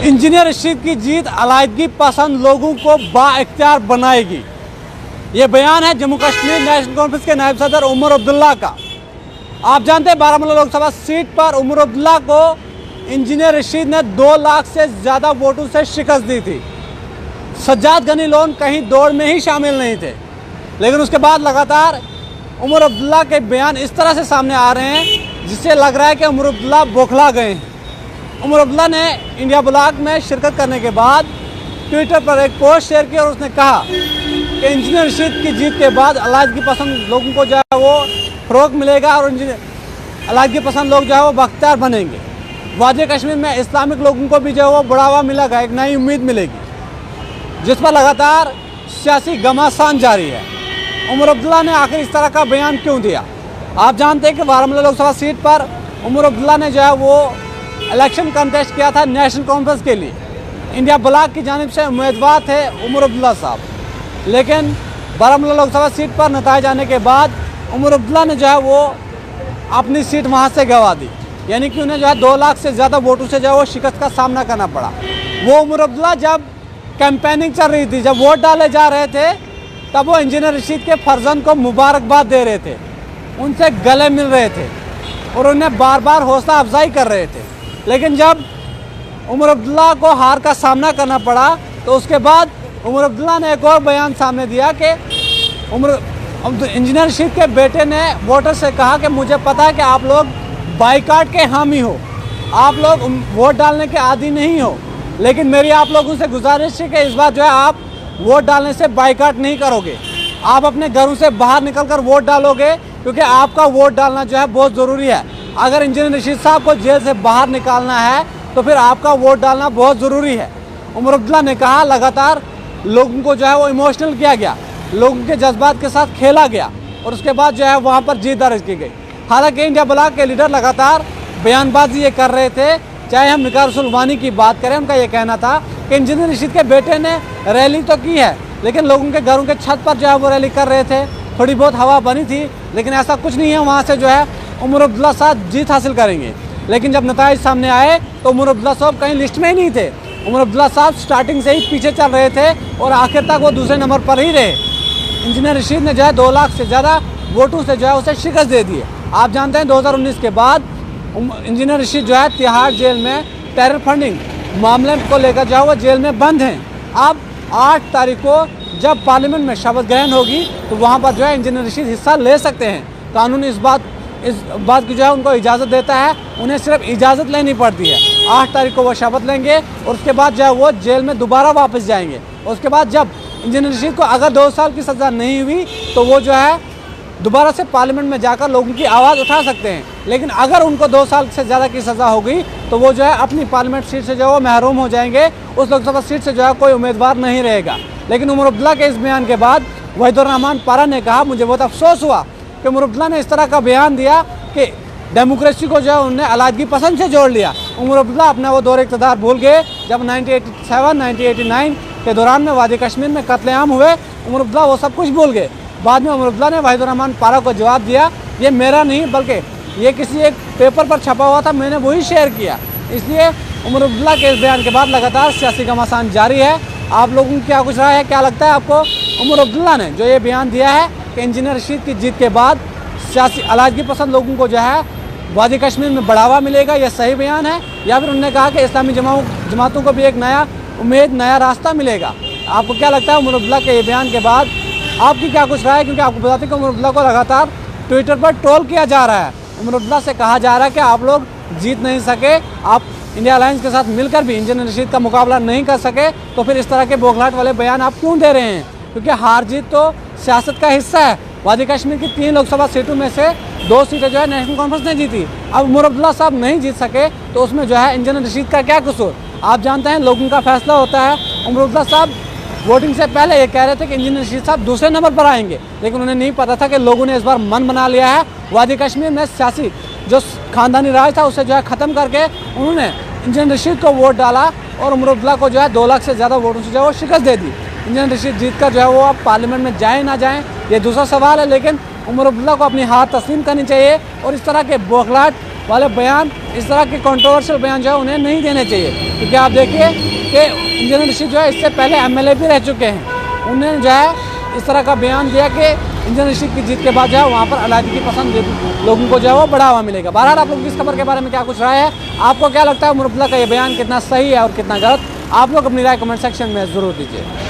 Engineer Rashid की जीत अलायदगी पसंद लोगों को बाइख्तियार बनाएगी। ये बयान है जम्मू कश्मीर नेशनल कॉन्फ्रेंस के नायब सदर उमर अब्दुल्ला का। आप जानते हैं बारामूला लोकसभा सीट पर उमर अब्दुल्ला को इंजीनियर रशीद ने 2 लाख से ज़्यादा वोटों से शिकस्त दी थी। सज्जाद गनी लोन कहीं दौड़ में ही शामिल नहीं थे, लेकिन उसके बाद लगातार उमर अब्दुल्ला के बयान इस तरह से सामने आ रहे हैं जिससे लग रहा है कि उमर अब्दुल्ला बौखला गए हैं। उमर अब्दुल्ला ने इंडिया ब्लॉक में शिरकत करने के बाद ट्विटर पर एक पोस्ट शेयर की और उसने कहा कि इंजीनियर रशीद की जीत के बाद अलायदगी पसंद लोगों को जो है वो फ़रोग़ मिलेगा और अलायदगी पसंद लोग जो है वो बख्तियार बनेंगे। वादी कश्मीर में इस्लामिक लोगों को भी जो है वो बढ़ावा मिलेगा, एक नई उम्मीद मिलेगी, जिस पर लगातार सियासी घमासान जारी है। उमर अब्दुल्ला ने आखिर इस तरह का बयान क्यों दिया? आप जानते हैं कि बारामूला लोकसभा सीट पर उमर अब्दुल्ला ने जो है वो इलेक्शन कंटेस्ट किया था नेशनल कॉन्फ्रेंस के लिए। इंडिया ब्लॉक की जानिब से उम्मीदवार थे उमर अब्दुल्ला साहब, लेकिन बारामूला लोकसभा सीट पर नताइज आने के बाद उमर अब्दुल्ला ने जो है वो अपनी सीट वहाँ से गंवा दी, यानी कि उन्हें जो है 2 लाख से ज़्यादा वोटों से जो है वो शिकस्त का सामना करना पड़ा। वो उमर अब्दुल्ला जब कैंपेनिंग चल रही थी, जब वोट डाले जा रहे थे, तब वो इंजीनियर रशीद के फर्जंद को मुबारकबाद दे रहे थे, उनसे गले मिल रहे थे और उन्हें बार बार हौसला अफजाई कर रहे थे। लेकिन जब उमर अब्दुल्ला को हार का सामना करना पड़ा तो उसके बाद उमर अब्दुल्ला ने एक और बयान सामने दिया कि इंजीनियर रशीद के बेटे ने वोटर से कहा कि मुझे पता है कि आप लोग बाइकाट के हामी हो, आप लोग वोट डालने के आदी नहीं हो, लेकिन मेरी आप लोगों से गुजारिश है कि इस बार जो है आप वोट डालने से बाइकाट नहीं करोगे, आप अपने घरों से बाहर निकलकर वोट डालोगे, क्योंकि आपका वोट डालना जो है बहुत ज़रूरी है। अगर इंजीनियर रशीद साहब को जेल से बाहर निकालना है तो फिर आपका वोट डालना बहुत ज़रूरी है। उमर अब्दुल्ला ने कहा लगातार लोगों को जो है वो इमोशनल किया गया, लोगों के जज्बात के साथ खेला गया और उसके बाद जो है वहाँ पर जीत दर्ज की गई। हालांकि इंडिया ब्लॉक के लीडर लगातार बयानबाजी ये कर रहे थे, चाहे हम निकार रसूल वानी की बात करें, उनका ये कहना था कि इंजीनियर रशीद के बेटे ने रैली तो की है, लेकिन लोगों के घरों के छत पर जो है वो रैली कर रहे थे, थोड़ी बहुत हवा बनी थी, लेकिन ऐसा कुछ नहीं है। वहाँ से जो है उमर अब्दुल्ला साहब जीत हासिल करेंगे। लेकिन जब नताइज सामने आए तो उमर अब्दुल्ला साहब कहीं लिस्ट में ही नहीं थे। उमर अब्दुल्ला साहब स्टार्टिंग से ही पीछे चल रहे थे और आखिर तक वो दूसरे नंबर पर ही रहे। इंजीनियर रशीद ने जो है 2 लाख से ज़्यादा वोटों से जो है उसे शिकस्त दे दी है। आप जानते हैं 2019 के बाद इंजीनियर रशीद जो है तिहाड़ जेल में टेरर फंडिंग मामले को लेकर जो है वो जेल में बंद हैं। अब 8 तारीख को जब पार्लियामेंट में शपथ ग्रहण होगी तो वहाँ पर जो है इंजीनियर रशीद हिस्सा ले सकते हैं। कानून इस बात की जो है उनको इजाज़त देता है, उन्हें सिर्फ इजाज़त लेनी पड़ती है। 8 तारीख को वो शपथ लेंगे और उसके बाद जो है वो जेल में दोबारा वापस जाएंगे। उसके बाद जब इंजीनियर रशीद को अगर 2 साल की सज़ा नहीं हुई तो वो जो है दोबारा से पार्लियामेंट में जाकर लोगों की आवाज़ उठा सकते हैं। लेकिन अगर उनको 2 साल से ज़्यादा की सज़ा हो गई तो वो जो है अपनी पार्लियामेंट सीट से जो है वो महरूम हो जाएंगे, उस लोकसभा सीट से जो है कोई उम्मीदवार नहीं रहेगा। लेकिन उमर अब्दुल्ला के इस बयान के बाद वहीदुर रहमान पारा ने कहा, मुझे बहुत अफसोस हुआ कि उमर अब्दुल्ला ने इस तरह का बयान दिया कि डेमोक्रेसी को जो है उन्होंने अलायदगी पसंद से जोड़ लिया। उमर अब्दुल्ला अपना वो दौर इक़्तिदार भूल गए जब 1987-1989 के दौरान में वादी कश्मीर में कत्लेआम हुए। उमर अब्दुल्ला वो सब कुछ भूल गए। बाद में उमर अब्दुल्ला ने वहीदुर रहमान पारा को जवाब दिया, ये मेरा नहीं बल्कि ये किसी एक पेपर पर छपा हुआ था, मैंने वही शेयर किया। इसलिए उमर अब्दुल्ला के इस बयान के बाद लगातार सियासी घमासान जारी है। आप लोगों की क्या कुछ राय है? क्या लगता है आपको उमर अब्दुल्ला ने जो ये बयान दिया है कि इंजीनियर रशीद की जीत के बाद सियासी अलायदगी पसंद लोगों को जो है वादी कश्मीर में बढ़ावा मिलेगा, यह सही बयान है? या फिर उन्होंने कहा कि इस्लामी जमातों को भी एक नया उम्मीद, नया रास्ता मिलेगा? आपको क्या लगता है उमर अब्दुल्ला के ये बयान के बाद आपकी क्या कुछ राय है? क्योंकि आपको बताते हैं कि उमर अब्दुल्ला को लगातार ट्विटर पर ट्रोल किया जा रहा है। उमर अब्दुल्ला से कहा जा रहा है कि आप लोग जीत नहीं सके, आप इंडिया अलायंस के साथ मिलकर भी इंजीनियर रशीद का मुकाबला नहीं कर सके, तो फिर इस तरह के बौखलाहट वाले बयान आप क्यों दे रहे हैं? क्योंकि हार जीत तो सियासत का हिस्सा है। वादी कश्मीर की 3 लोकसभा सीटों में से 2 सीटें जो है नेशनल कॉन्फ्रेंस ने जीती। अब उमर अब्दुल्ला साहब नहीं जीत सके तो उसमें जो है इंजीनियर रशीद का क्या कसूर? आप जानते हैं लोगों का फैसला होता है। उमर अब्दुल्ला साहब वोटिंग से पहले ये कह रहे थे कि इंजीनियर रशीद साहब दूसरे नंबर पर आएंगे, लेकिन उन्हें नहीं पता था कि लोगों ने इस बार मन बना लिया है। वादी कश्मीर में सियासी जो खानदानी राज था उसे जो है ख़त्म करके उन्होंने इंजीनियर रशीद को वोट डाला और उमर अब्दुल्ला को जो है 2 लाख से ज़्यादा वोटों से जो है वो शिकस्त दे दी। इंजीनियर रशीद जीत कर जो है वो अब पार्लियामेंट में जाए ना जाएँ ये दूसरा सवाल है, लेकिन उमर अब्दुल्ला को अपनी हार तस्लीम करनी चाहिए और इस तरह के बौखलाहट वाले बयान, इस तरह के कंट्रोवर्शियल बयान जो है उन्हें नहीं देने चाहिए। क्योंकि आप देखिए कि इंजन रशीद जो है इससे पहले MLA भी रह चुके हैं, उन्होंने जो है इस तरह का बयान दिया कि इंजन रशीद की जीत के बाद जो है वहाँ पर अलायदगी पसंद लोगों को जो है वो बढ़ावा मिलेगा। बहरहाल आप लोग इस खबर के बारे में क्या कुछ राय है, आपको क्या लगता है उमर अब्दुल्ला का ये बयान कितना सही है और कितना गलत, आप लोग अपनी राय कमेंट सेक्शन में ज़रूर दीजिए।